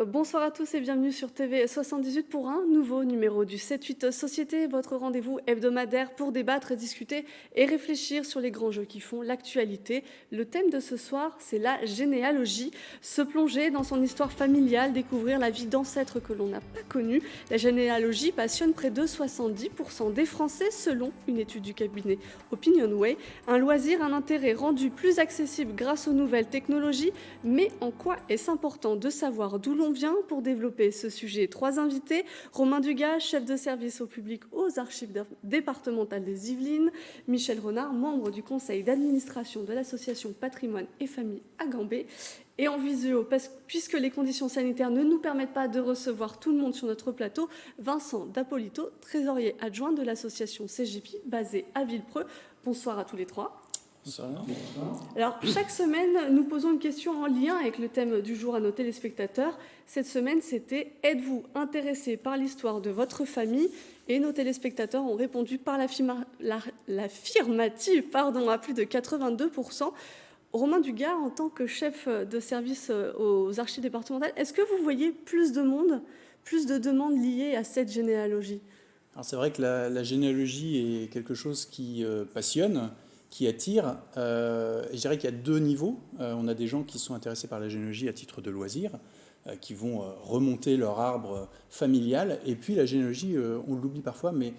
Bonsoir à tous et bienvenue sur TV 78 pour un nouveau numéro du 7-8 Société, votre rendez-vous hebdomadaire pour débattre, discuter et réfléchir sur les grands jeux qui font l'actualité. Le thème de ce soir, c'est la généalogie. Se plonger dans son histoire familiale, découvrir la vie d'ancêtres que l'on n'a pas connus. La généalogie passionne près de 70% des Français selon une étude du cabinet Opinionway. Un loisir, un intérêt rendu plus accessible grâce aux nouvelles technologies. Mais en quoi est-ce important de savoir d'où l'on vient? Pour développer ce sujet, trois invités. Romain Dugas, chef de service au public aux archives départementales des Yvelines. Michel Renard, membre du conseil d'administration de l'association Patrimoine et Famille à Gambé. Et en visio, puisque les conditions sanitaires ne nous permettent pas de recevoir tout le monde sur notre plateau, Vincent Dapolito, trésorier adjoint de l'association CGP basée à Villepreux. Bonsoir à tous les trois. Alors, chaque semaine, nous posons une question en lien avec le thème du jour à nos téléspectateurs. Cette semaine, c'était « Êtes-vous intéressé par l'histoire de votre famille ?» Et nos téléspectateurs ont répondu par l'affirmative à plus de 82%. Romain Dugas, en tant que chef de service aux archives départementales, est-ce que vous voyez plus de monde, plus de demandes liées à cette généalogie? Alors c'est vrai que la généalogie est quelque chose qui passionne, qui attire. Et je dirais qu'il y a deux niveaux. On a des gens qui sont intéressés par la généalogie à titre de loisir, qui vont remonter leur arbre familial. Et puis la généalogie, on l'oublie parfois, mais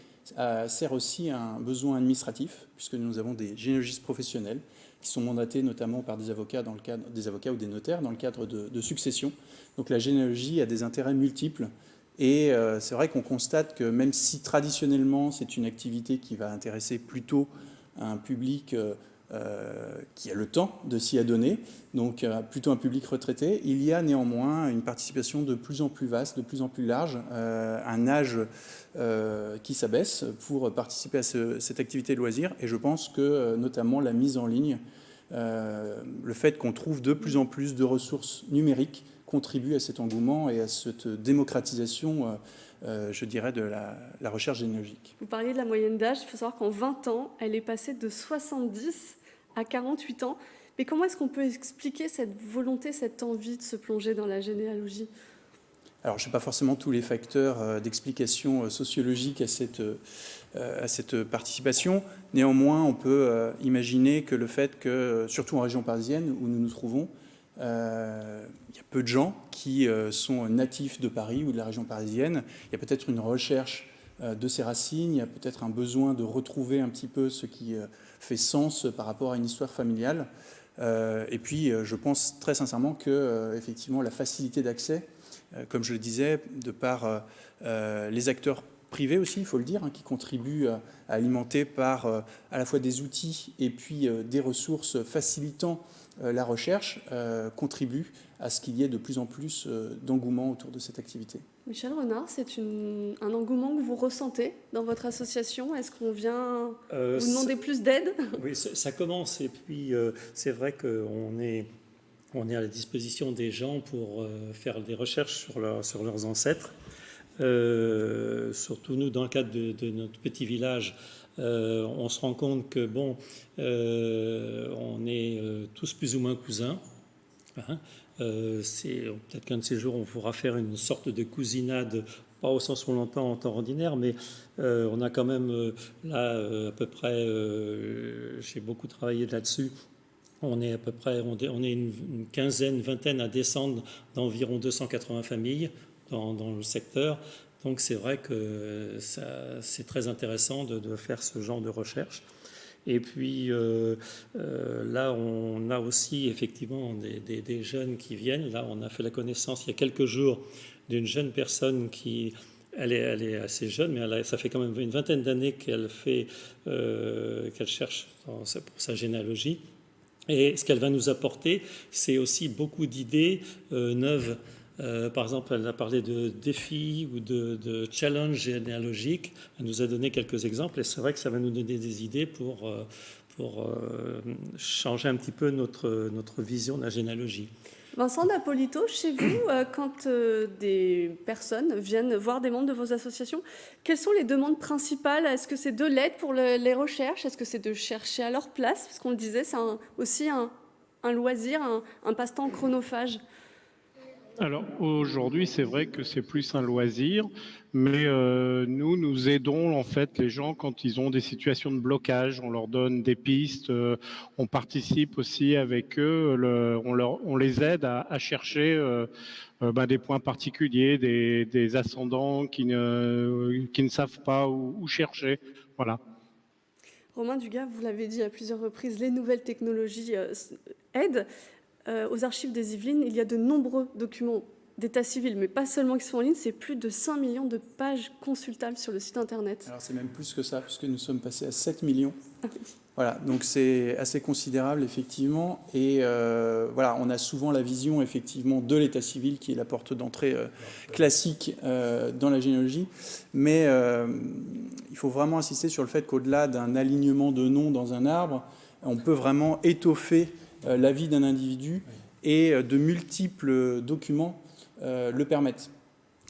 sert aussi à un besoin administratif, puisque nous avons des généalogistes professionnels qui sont mandatés notamment par des avocats, dans le cadre, des avocats ou des notaires dans le cadre de succession. Donc la généalogie a des intérêts multiples. Et c'est vrai qu'on constate que même si traditionnellement c'est une activité qui va intéresser plutôt un public qui a le temps de s'y adonner, donc plutôt un public retraité, il y a néanmoins une participation de plus en plus vaste, de plus en plus large, un âge qui s'abaisse pour participer à cette activité de loisir. Et je pense que notamment la mise en ligne, le fait qu'on trouve de plus en plus de ressources numériques contribue à cet engouement et à cette démocratisation, je dirais, de la recherche généalogique. Vous parliez de la moyenne d'âge. Il faut savoir qu'en 20 ans, elle est passée de 70 à 48 ans. Mais comment est-ce qu'on peut expliquer cette volonté, cette envie de se plonger dans la généalogie? Alors, je n'ai pas forcément tous les facteurs d'explication sociologique à cette participation. Néanmoins, on peut imaginer que le fait que, surtout en région parisienne où nous nous trouvons, il y a peu de gens qui sont natifs de Paris ou de la région parisienne. Il y a peut-être une recherche de ces racines, il y a peut-être un besoin de retrouver un petit peu ce qui fait sens par rapport à une histoire familiale. Et puis, je pense très sincèrement que, effectivement, la facilité d'accès, comme je le disais, de par les acteurs privés aussi, il faut le dire, qui contribuent à alimenter par à la fois des outils et puis des ressources facilitant la recherche, contribue à ce qu'il y ait de plus en plus d'engouement autour de cette activité. Michel Renard, c'est un engouement que vous ressentez dans votre association? Est-ce qu'on vient vous demander plus d'aide? Oui, ça commence. Et puis, c'est vrai qu'on est à la disposition des gens pour faire des recherches sur leurs ancêtres. Surtout nous, dans le cadre de notre petit village, on se rend compte que on est tous plus ou moins cousins. Hein. Peut-être qu'un de ces jours, on pourra faire une sorte de cousinade, pas au sens où on l'entend en temps ordinaire, mais on a quand même là à peu près, j'ai beaucoup travaillé là-dessus. On est à peu près, on est une quinzaine, une vingtaine à descendre d'environ 280 familles dans le secteur. Donc c'est vrai que c'est très intéressant de faire ce genre de recherche. Et puis là, on a aussi effectivement des jeunes qui viennent. Là, on a fait la connaissance il y a quelques jours d'une jeune personne qui... Elle est assez jeune, mais ça fait quand même une vingtaine d'années qu'elle cherche pour sa généalogie. Et ce qu'elle va nous apporter, c'est aussi beaucoup d'idées neuves. Par exemple, elle a parlé de défis ou de challenges généalogiques. Elle nous a donné quelques exemples et c'est vrai que ça va nous donner des idées pour changer un petit peu notre vision de la généalogie. Vincent Dapolito, chez vous, quand des personnes viennent voir des membres de vos associations, quelles sont les demandes principales? Est-ce que c'est de l'aide pour les recherches? Est-ce que c'est de chercher à leur place? Parce qu'on le disait, c'est aussi un loisir, un passe-temps chronophage. Alors aujourd'hui, c'est vrai que c'est plus un loisir, mais nous aidons en fait les gens quand ils ont des situations de blocage. On leur donne des pistes, on participe aussi avec eux, on les aide à chercher des points particuliers, des ascendants qui ne savent pas où chercher. Voilà. Romain Dugas, vous l'avez dit à plusieurs reprises, les nouvelles technologies aident. Aux archives des Yvelines, il y a de nombreux documents d'état civil, mais pas seulement qui sont en ligne, c'est plus de 5 millions de pages consultables sur le site internet. Alors c'est même plus que ça, puisque nous sommes passés à 7 millions. Voilà, donc c'est assez considérable, effectivement. Et voilà, on a souvent la vision, effectivement, de l'état civil, qui est la porte d'entrée classique dans la généalogie. Mais il faut vraiment insister sur le fait qu'au-delà d'un alignement de noms dans un arbre, on peut vraiment étoffer la vie d'un individu, et de multiples documents le permettent.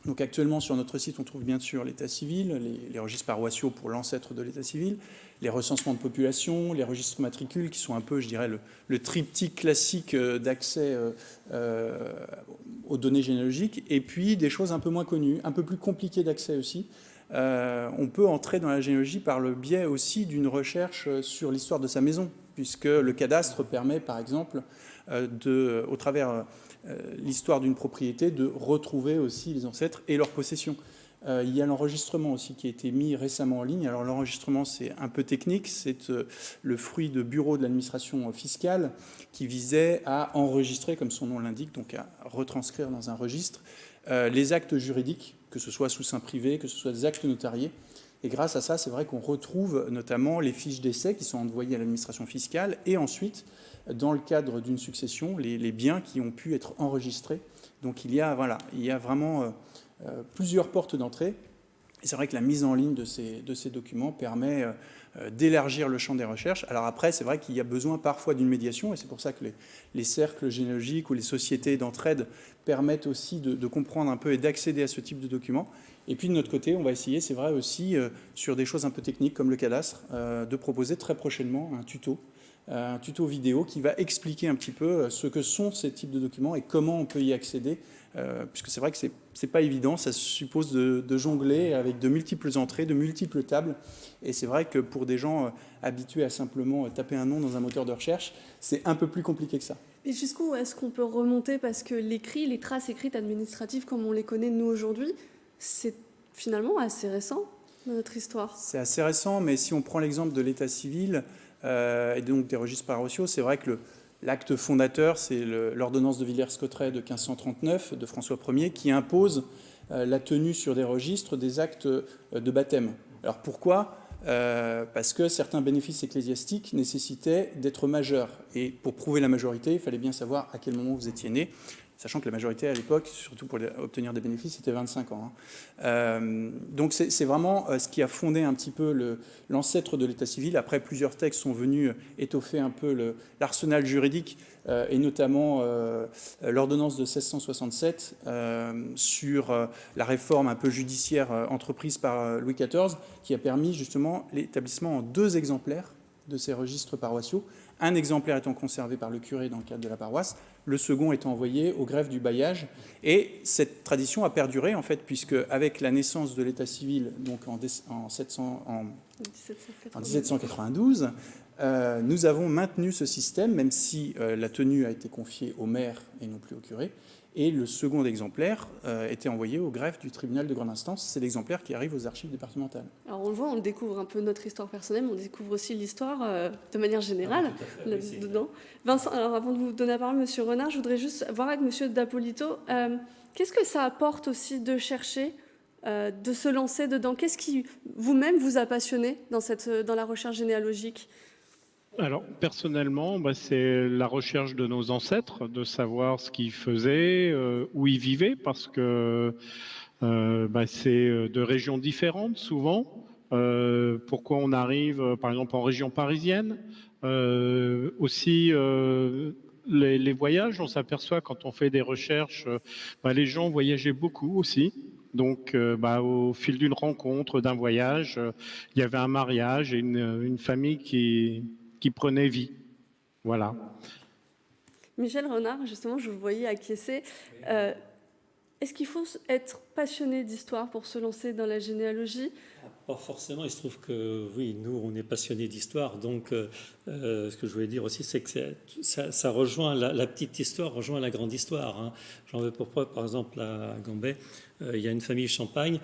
Donc actuellement, sur notre site, on trouve bien sûr l'état civil, les registres paroissiaux pour l'ancêtre de l'état civil, les recensements de population, les registres matricules, qui sont un peu, je dirais, le triptyque classique d'accès aux données généalogiques, et puis des choses un peu moins connues, un peu plus compliquées d'accès aussi. On peut entrer dans la généalogie par le biais aussi d'une recherche sur l'histoire de sa maison, puisque le cadastre permet, par exemple, au travers l'histoire d'une propriété, de retrouver aussi les ancêtres et leurs possessions. Il y a l'enregistrement aussi qui a été mis récemment en ligne. Alors l'enregistrement, c'est un peu technique, c'est le fruit de bureau de l'administration fiscale qui visait à enregistrer, comme son nom l'indique, donc à retranscrire dans un registre, les actes juridiques, que ce soit sous seing privé, que ce soit des actes notariés. Et grâce à ça, c'est vrai qu'on retrouve notamment les fiches d'essai qui sont envoyées à l'administration fiscale, et ensuite, dans le cadre d'une succession, les biens qui ont pu être enregistrés. Donc il y a vraiment plusieurs portes d'entrée. Et c'est vrai que la mise en ligne de ces documents permet d'élargir le champ des recherches. Alors après, c'est vrai qu'il y a besoin parfois d'une médiation, et c'est pour ça que les cercles généalogiques ou les sociétés d'entraide permettent aussi de comprendre un peu et d'accéder à ce type de documents. Et puis de notre côté, on va essayer, c'est vrai aussi, sur des choses un peu techniques comme le cadastre, de proposer très prochainement un tuto vidéo qui va expliquer un petit peu ce que sont ces types de documents et comment on peut y accéder, puisque c'est vrai que c'est pas évident, ça suppose de jongler avec de multiples entrées, de multiples tables, et c'est vrai que pour des gens habitués à simplement taper un nom dans un moteur de recherche, c'est un peu plus compliqué que ça. Et jusqu'où est-ce qu'on peut remonter? Parce que l'écrit, les traces écrites administratives comme on les connaît nous aujourd'hui, c'est finalement assez récent dans notre histoire. C'est assez récent, mais si on prend l'exemple de l'état civil et donc des registres paroissiaux, c'est vrai que l'acte fondateur, c'est l'ordonnance de Villers-Cotterêts de 1539 de François Ier qui impose la tenue sur des registres des actes de baptême. Alors pourquoi ? Parce que certains bénéfices ecclésiastiques nécessitaient d'être majeurs. Et pour prouver la majorité, il fallait bien savoir à quel moment vous étiez né, sachant que la majorité à l'époque, surtout pour obtenir des bénéfices, c'était 25 ans. Donc c'est vraiment ce qui a fondé un petit peu l'ancêtre de l'état civil. Après, plusieurs textes sont venus étoffer un peu l'arsenal juridique, et notamment l'ordonnance de 1667 sur la réforme un peu judiciaire entreprise par Louis XIV, qui a permis justement l'établissement en 2 exemplaires de ces registres paroissiaux, un exemplaire étant conservé par le curé dans le cadre de la paroisse, le second étant envoyé au greffe du bailliage. Et cette tradition a perduré, en fait, puisque avec la naissance de l'état civil, donc en 1792, nous avons maintenu ce système, même si la tenue a été confiée au maire et non plus au curé. Et le second exemplaire était envoyé au greffe du tribunal de grande instance. C'est l'exemplaire qui arrive aux archives départementales. Alors on le voit, on découvre un peu notre histoire personnelle, mais on découvre aussi l'histoire de manière générale dedans. Vincent, alors avant de vous donner la parole, Monsieur Renard, je voudrais juste voir avec Monsieur Dapolito, qu'est-ce que ça apporte aussi de chercher, de se lancer dedans? Qu'est-ce qui vous-même vous a passionné dans la recherche généalogique? Alors, personnellement, c'est la recherche de nos ancêtres, de savoir ce qu'ils faisaient, où ils vivaient, parce que c'est de régions différentes souvent. Pourquoi on arrive, par exemple, en région parisienne. Aussi, les voyages, on s'aperçoit quand on fait des recherches, les gens voyageaient beaucoup aussi. Donc, au fil d'une rencontre, d'un voyage, il y avait un mariage et une famille qui prenait vie. Voilà. Michel Renard, justement, je vous voyais acquiescer. Est-ce qu'il faut être passionné d'histoire pour se lancer dans la généalogie? Pas forcément, il se trouve que oui, nous on est passionnés d'histoire, donc ce que je voulais dire aussi, c'est que ça rejoint la petite histoire, rejoint la grande histoire. Hein. J'en veux pour preuve, par exemple, à Gambais, il y a une famille Champagne.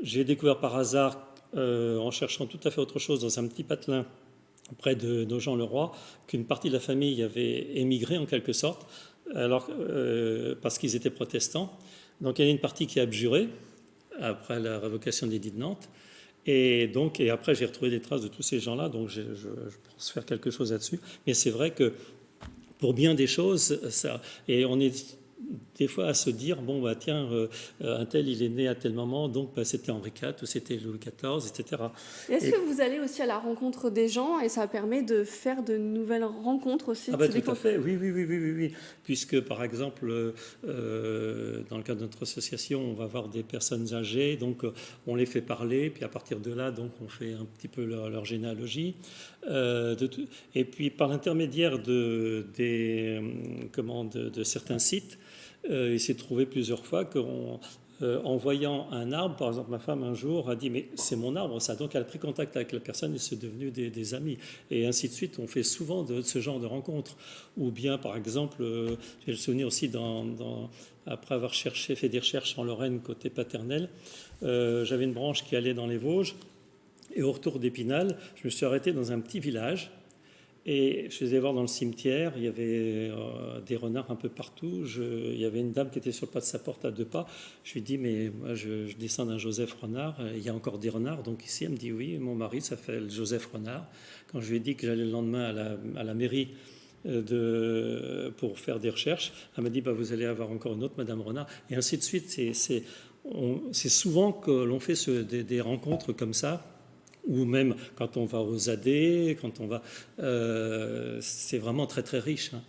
J'ai découvert par hasard, en cherchant tout à fait autre chose, dans un petit patelin près de Nogent-le-Roi, qu'une partie de la famille avait émigré en quelque sorte, parce qu'ils étaient protestants. Donc il y a une partie qui a abjuré après la révocation de l'édit de Nantes. Et après, j'ai retrouvé des traces de tous ces gens-là, donc je pense faire quelque chose là-dessus. Mais c'est vrai que pour bien des choses, et on est des fois à se dire, bon, bah, tiens, un tel, il est né à tel moment, donc bah, c'était Henri IV, ou c'était Louis XIV, etc. Et est-ce que vous allez aussi à la rencontre des gens et ça permet de faire de nouvelles rencontres aussi? Ah bah, tout à fait, oui. Puisque, par exemple, dans le cadre de notre association, on va voir des personnes âgées, donc on les fait parler, puis à partir de là, donc on fait un petit peu leur généalogie. Et puis, par l'intermédiaire de certains sites, il s'est trouvé plusieurs fois en voyant un arbre, par exemple, ma femme un jour a dit mais c'est mon arbre ça, donc elle a pris contact avec la personne et c'est devenu des amis, et ainsi de suite. On fait souvent de ce genre de rencontres. Ou bien par exemple, j'ai le souvenir aussi après avoir fait des recherches en Lorraine côté paternel, j'avais une branche qui allait dans les Vosges, et au retour d'Épinal, je me suis arrêté dans un petit village. Et je faisais voir dans le cimetière, il y avait des renards un peu partout. Il y avait une dame qui était sur le pas de sa porte à 2 pas. Je lui dis, mais moi je descends d'un Joseph Renard, il y a encore des renards donc ici. Elle me dit, oui, mon mari s'appelle Joseph Renard. Quand je lui ai dit que j'allais le lendemain à la mairie pour faire des recherches, elle m'a dit, bah, vous allez avoir encore une autre Madame Renard. Et ainsi de suite. C'est souvent que l'on fait des rencontres comme ça, ou même quand on va aux AD, quand on va... c'est vraiment très très riche. Hein.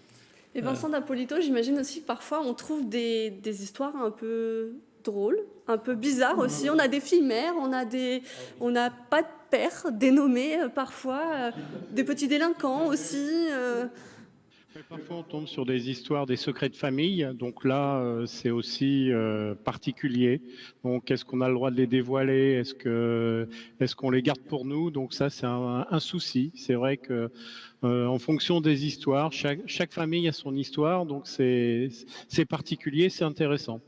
Et Vincent d'Appolito, j'imagine aussi que parfois on trouve des histoires un peu drôles, un peu bizarres aussi. On a des filles mères, on n'a pas de père dénommé parfois, des petits délinquants aussi. Parfois, on tombe sur des histoires, des secrets de famille. Donc là, c'est aussi particulier. Donc, est-ce qu'on a le droit de les dévoiler? Est-ce qu'on les garde pour nous? Donc ça, c'est un souci. C'est vrai que en fonction des histoires, chaque famille a son histoire. Donc c'est particulier, c'est intéressant.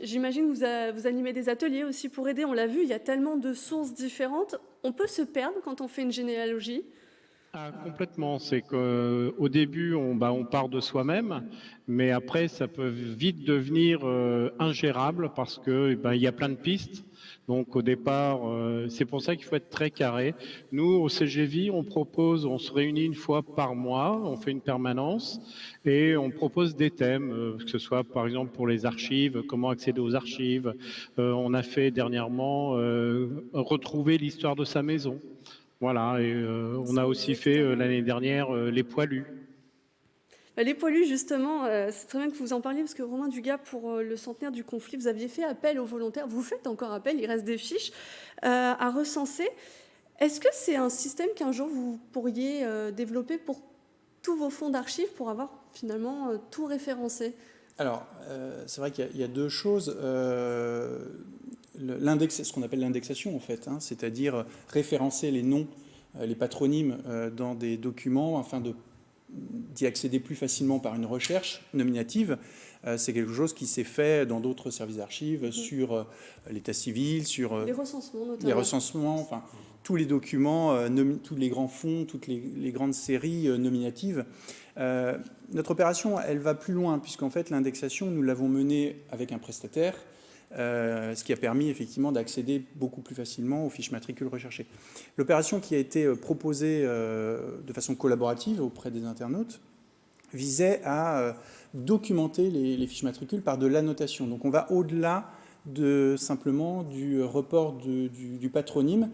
J'imagine que vous animez des ateliers aussi pour aider. On l'a vu, il y a tellement de sources différentes. On peut se perdre quand on fait une généalogie. Ah, complètement. C'est qu'au début, on part de soi-même, mais après, ça peut vite devenir ingérable parce que il y a plein de pistes. Donc au départ, c'est pour ça qu'il faut être très carré. Nous, au CGV, on se réunit une fois par mois, on fait une permanence et on propose des thèmes, que ce soit par exemple pour les archives, comment accéder aux archives. On a fait dernièrement retrouver l'histoire de sa maison. Voilà, et on a aussi fait l'année dernière les poilus. Les poilus, justement, c'est très bien que vous en parliez, parce que Romain Dugas, pour le centenaire du conflit, vous aviez fait appel aux volontaires, vous faites encore appel, il reste des fiches à recenser. Est-ce que c'est un système qu'un jour vous pourriez développer pour tous vos fonds d'archives, pour avoir finalement tout référencé? Alors, c'est vrai qu'il y a 2 choses. Ce qu'on appelle l'indexation, en fait, hein, c'est-à-dire référencer les noms, les patronymes dans des documents afin d'y accéder plus facilement par une recherche nominative. C'est quelque chose qui s'est fait dans d'autres services d'archives, sur l'état civil, sur les recensements notamment. Les recensements, enfin tous les documents, tous les grands fonds, toutes les grandes séries nominatives. Notre opération, elle va plus loin, puisqu'en fait l'indexation, nous l'avons menée avec un prestataire, ce qui a permis effectivement d'accéder beaucoup plus facilement aux fiches matricules recherchées. L'opération qui a été proposée de façon collaborative auprès des internautes visait à documenter les fiches matricules par de l'annotation. Donc on va au-delà de simplement du report du patronyme.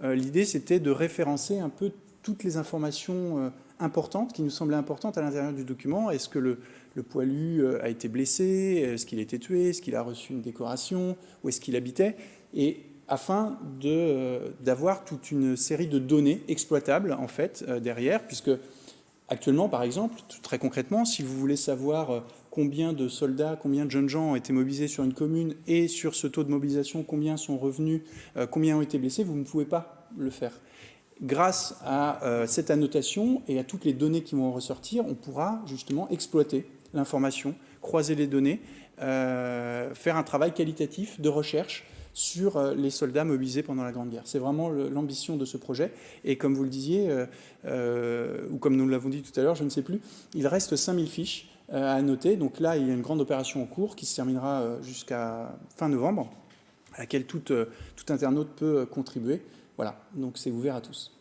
L'idée, c'était de référencer un peu toutes les informations importantes, qui nous semblaient importantes à l'intérieur du document. Est-ce que le poilu a été blessé? Est-ce qu'il a été tué? Est-ce qu'il a reçu une décoration? Où est-ce qu'il habitait? Et afin d'avoir toute une série de données exploitables, en fait, derrière, puisque Actuellement, par exemple, très concrètement, si vous voulez savoir combien de soldats, combien de jeunes gens ont été mobilisés sur une commune et sur ce taux de mobilisation, combien sont revenus, combien ont été blessés, vous ne pouvez pas le faire. Grâce à cette annotation et à toutes les données qui vont ressortir, on pourra justement exploiter l'information, croiser les données, faire un travail qualitatif de recherche sur les soldats mobilisés pendant la Grande Guerre. C'est vraiment l'ambition de ce projet. Et comme vous le disiez, ou comme nous l'avons dit tout à l'heure, je ne sais plus, il reste 5000 fiches à annoter. Donc là, il y a une grande opération en cours qui se terminera jusqu'à fin novembre, à laquelle tout internaute peut contribuer. Voilà, donc c'est ouvert à tous.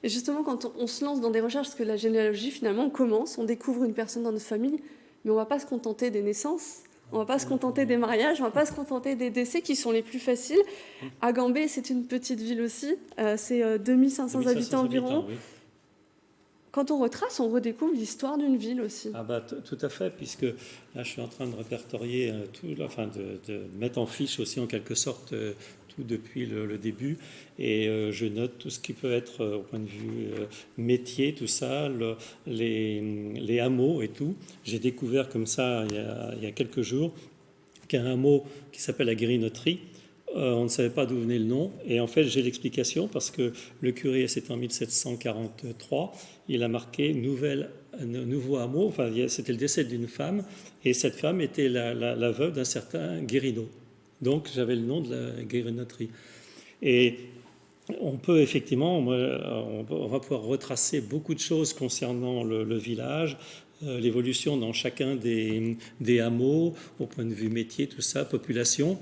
Et justement, quand on se lance dans des recherches, parce que la généalogie, finalement, on commence, on découvre une personne dans notre famille, mais on ne va pas se contenter des naissances, on ne va pas se contenter des mariages, on ne va pas se contenter des décès qui sont les plus faciles. Agambé, c'est une petite ville aussi, c'est 2500 habitants environ. Oui. Quand on retrace, on redécouvre l'histoire d'une ville aussi. Ah bah, tout à fait, puisque là je suis en train de répertorier tout, enfin de mettre en fiche aussi en quelque sorte tout depuis le début, et je note tout ce qui peut être au point de vue métier, tout ça, les hameaux et tout. J'ai découvert comme ça il y a quelques jours qu'un hameau qui s'appelle la Guérinoterie, on ne savait pas d'où venait le nom, et en fait j'ai l'explication parce que le curé, c'était en 1743, il a marqué nouveau hameau, enfin c'était le décès d'une femme, et cette femme était la veuve d'un certain Guérino. Donc j'avais le nom de la Guérinoterie. Et on peut effectivement, on va pouvoir retracer beaucoup de choses concernant le village, l'évolution dans chacun des hameaux, au point de vue métier, tout ça, population.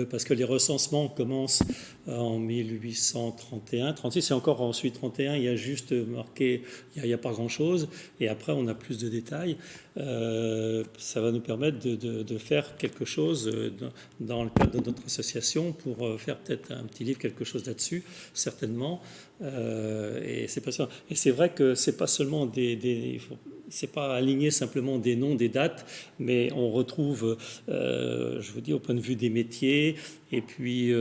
Parce que les recensements commencent en 1831, 36, et encore ensuite 31, il y a juste marqué, il n'y a pas grand-chose, et après on a plus de détails. Ça va nous permettre de faire quelque chose dans le cadre de notre association pour faire peut-être un petit livre, quelque chose là-dessus, certainement. Et c'est passionnant. Et c'est vrai que c'est pas seulement c'est pas aligner simplement des noms, des dates, mais on retrouve, je vous dis, au point de vue des métiers. Et puis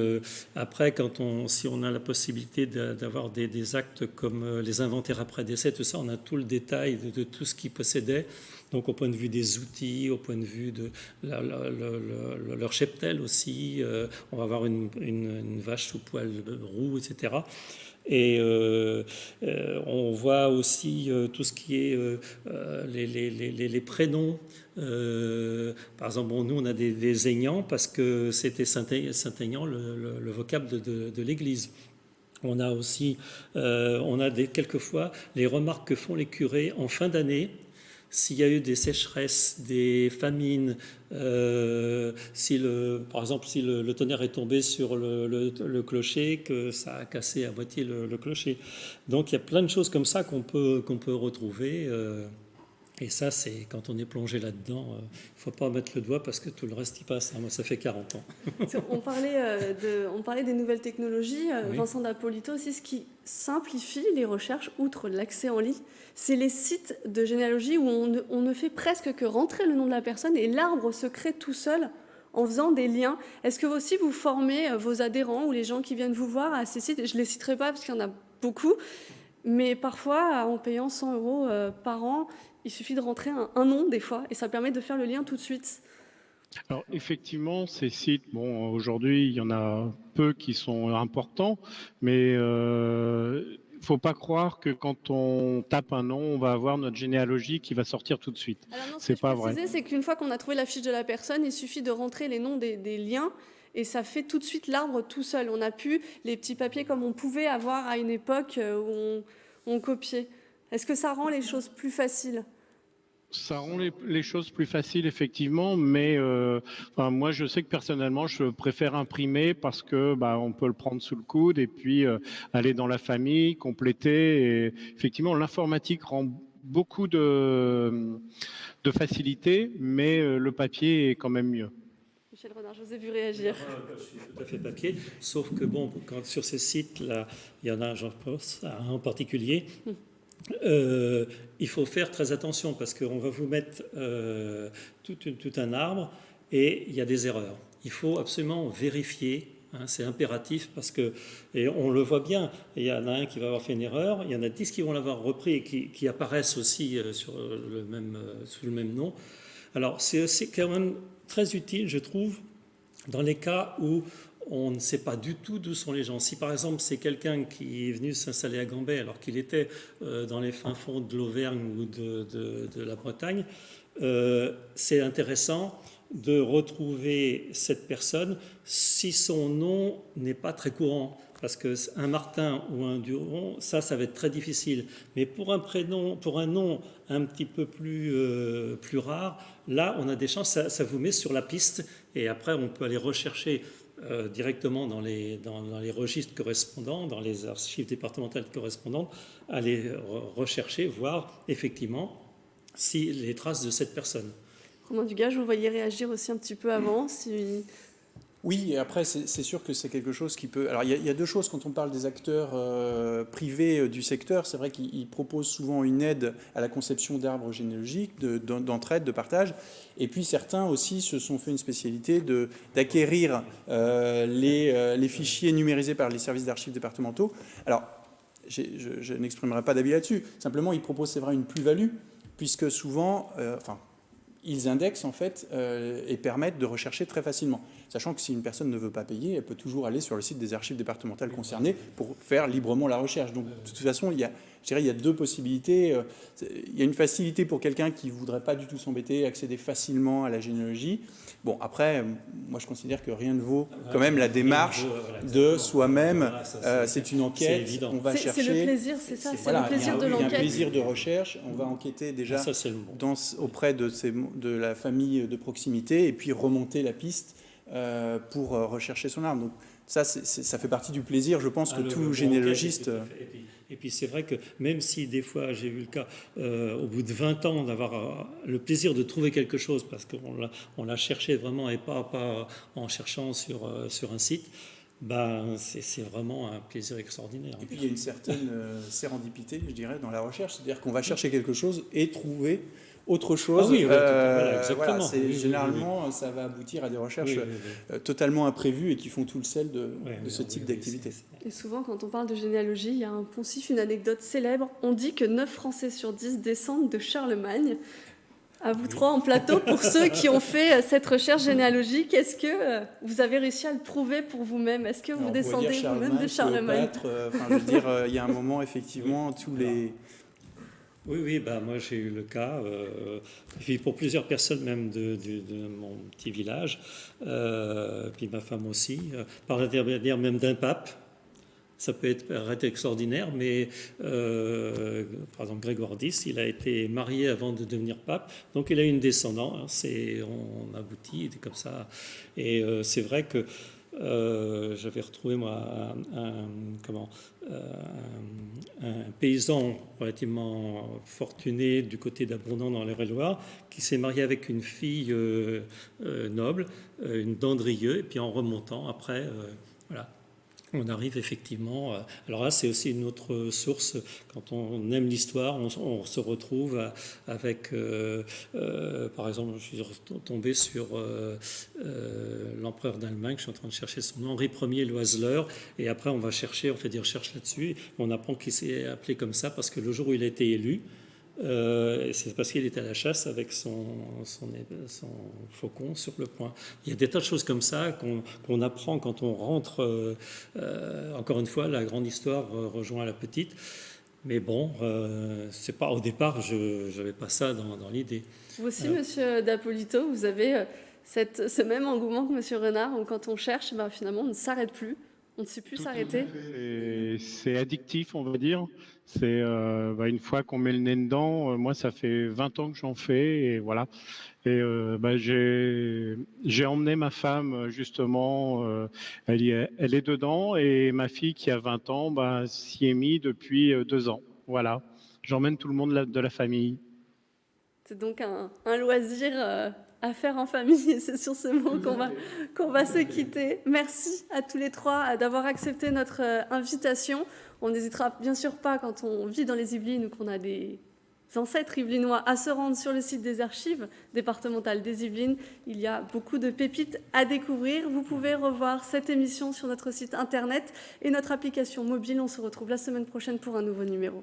après, si on a la possibilité d'avoir des actes comme les inventaires après décès, tout ça, on a tout le détail de tout ce qu'ils possédaient. Donc au point de vue des outils, au point de vue de leur cheptel aussi, on va avoir une vache sous poil roux, etc. Et on voit aussi tout ce qui est les prénoms. Par exemple, nous, on a des Aignan parce que c'était Saint-Aignan, le vocable de l'Église. On a aussi, quelquefois, les remarques que font les curés en fin d'année. S'il y a eu des sécheresses, des famines, par exemple si le tonnerre est tombé sur le clocher, que ça a cassé à moitié le clocher. Donc il y a plein de choses comme ça qu'on peut retrouver. Et ça, c'est quand on est plongé là-dedans, il ne faut pas mettre le doigt parce que tout le reste y passe. Moi, ça fait 40 ans. On parlait des nouvelles technologies. Oui. Vincent D'Appolito aussi, ce qui simplifie les recherches, outre l'accès en ligne, c'est les sites de généalogie où on ne fait presque que rentrer le nom de la personne et l'arbre se crée tout seul en faisant des liens. Est-ce que aussi vous formez vos adhérents ou les gens qui viennent vous voir à ces sites? Je ne les citerai pas parce qu'il y en a beaucoup, mais parfois, en payant 100 € par an, il suffit de rentrer un nom des fois et ça permet de faire le lien tout de suite. Alors effectivement, ces sites, bon, aujourd'hui, il y en a peu qui sont importants, mais faut pas croire que quand on tape un nom, on va avoir notre généalogie qui va sortir tout de suite. Alors non, C'est pas vrai. C'est qu'une fois qu'on a trouvé la fiche de la personne, il suffit de rentrer les noms des liens et ça fait tout de suite l'arbre tout seul. On n'a plus les petits papiers comme on pouvait avoir à une époque où on copiait. Est-ce que ça rend les choses plus faciles ? Ça rend les choses plus faciles, effectivement, mais moi, je sais que personnellement, je préfère imprimer parce que on peut le prendre sous le coude et puis aller dans la famille, compléter. Et, effectivement, l'informatique rend beaucoup de facilité, mais le papier est quand même mieux. Michel Renard, je vous ai vu réagir. Je suis tout à fait papier, sauf que bon, quand sur ces sites-là, il y en a, j'en pense à un en particulier. Il faut faire très attention parce qu'on va vous mettre tout un arbre et il y a des erreurs. Il faut absolument vérifier C'est impératif parce que, et on le voit bien, il y en a un qui va avoir fait une erreur, il y en a 10 qui vont l'avoir repris et qui apparaissent aussi sous le même nom. Alors c'est quand même très utile, je trouve, dans les cas où on ne sait pas du tout d'où sont les gens. Si par exemple c'est quelqu'un qui est venu s'installer à Gambais alors qu'il était dans les fins fonds de l'Auvergne ou de la Bretagne, c'est intéressant de retrouver cette personne si son nom n'est pas très courant. Parce qu'un Martin ou un Duron, ça va être très difficile. Mais pour un prénom, pour un nom un petit peu plus rare, là, on a des chances, ça vous met sur la piste. Et après, on peut aller rechercher directement dans les registres correspondants, dans les archives départementales correspondantes, aller rechercher, voir effectivement si les traces de cette personne. Romain Dugas, je vous voyais réagir aussi un petit peu avant. Oui, et après, c'est sûr que c'est quelque chose qui peut... Alors, il y a deux choses quand on parle des acteurs privés du secteur. C'est vrai qu'ils proposent souvent une aide à la conception d'arbres généalogiques, d'entraide, de partage. Et puis, certains aussi se sont fait une spécialité d'acquérir les fichiers numérisés par les services d'archives départementaux. Alors, je n'exprimerai pas d'avis là-dessus. Simplement, ils proposent, c'est vrai, une plus-value, puisque souvent... ils indexent en fait et permettent de rechercher très facilement. Sachant que si une personne ne veut pas payer, elle peut toujours aller sur le site des archives départementales concernées pour faire librement la recherche. Donc de toute façon, il y a deux possibilités. Il y a une facilité pour quelqu'un qui ne voudrait pas du tout s'embêter, accéder facilement à la généalogie. Bon, après, moi je considère que rien ne vaut quand même la démarche de soi-même. C'est une enquête, on va chercher. C'est le plaisir, c'est ça, c'est le plaisir de l'enquête. Il y a un plaisir de recherche, on va enquêter déjà auprès de la famille de proximité et puis remonter la piste pour rechercher son arbre. Donc ça fait partie du plaisir, je pense, que tout généalogiste... Et puis c'est vrai que même si des fois j'ai eu le cas au bout de 20 ans d'avoir le plaisir de trouver quelque chose parce qu'on l'a cherché vraiment et pas en cherchant sur un site, c'est vraiment un plaisir extraordinaire. Et puis il y a une certaine sérendipité, je dirais, dans la recherche, c'est-à-dire qu'on va chercher quelque chose et trouver autre chose. Ah oui, voilà, exactement. Généralement, ça va aboutir à des recherches totalement imprévues et qui font tout le sel de ce type d'activité. Et souvent, quand on parle de généalogie, il y a un poncif, une anecdote célèbre. On dit que 9 Français sur 10 descendent de Charlemagne. À vous trois en plateau, pour ceux qui ont fait cette recherche généalogique, est-ce que vous avez réussi à le prouver pour vous-même? Est-ce que vous descendez vous-même de Charlemagne? Je veux dire, il y a un moment, effectivement, tous les... Oui, moi j'ai eu le cas, pour plusieurs personnes même de mon petit village, puis ma femme aussi, par l'intermédiaire même d'un pape. Ça peut être extraordinaire, mais par exemple Grégoire X, il a été marié avant de devenir pape, donc il a eu une descendance, on aboutit comme ça. Et c'est vrai que j'avais retrouvé moi un paysan relativement fortuné du côté d'Abondant dans l'Eure-et-Loire qui s'est marié avec une fille noble, une Dandrieux, et puis en remontant après, voilà. On arrive effectivement... Alors là, c'est aussi une autre source. Quand on aime l'histoire, on se retrouve avec... par exemple, je suis tombé sur l'empereur d'Allemagne, je suis en train de chercher son nom, Henri Ier Loiseleur, et après on va chercher, on fait des recherches là-dessus, on apprend qu'il s'est appelé comme ça parce que le jour où il a été élu, c'est parce qu'il était à la chasse avec son faucon sur le poing. Il y a des tas de choses comme ça qu'on apprend quand on rentre. Encore une fois, la grande histoire rejoint la petite. Mais bon, c'est pas au départ, je n'avais pas ça dans l'idée. Vous aussi, Monsieur D'Appolito, vous avez ce même engouement que Monsieur Renard, où quand on cherche, finalement, on ne s'arrête plus. On ne sait plus s'arrêter. C'est addictif, on va dire. C'est une fois qu'on met le nez dedans, moi ça fait 20 ans que j'en fais et voilà. Et j'ai emmené ma femme justement, elle est dedans et ma fille qui a 20 ans s'y est mise depuis 2 ans. Voilà, j'emmène tout le monde de la famille. C'est donc un loisir à faire en famille et c'est sur ce mot qu'on va se quitter. Merci à tous les trois d'avoir accepté notre invitation. On n'hésitera bien sûr pas quand on vit dans les Yvelines ou qu'on a des ancêtres yvelinois à se rendre sur le site des archives départementales des Yvelines. Il y a beaucoup de pépites à découvrir. Vous pouvez revoir cette émission sur notre site internet et notre application mobile. On se retrouve la semaine prochaine pour un nouveau numéro.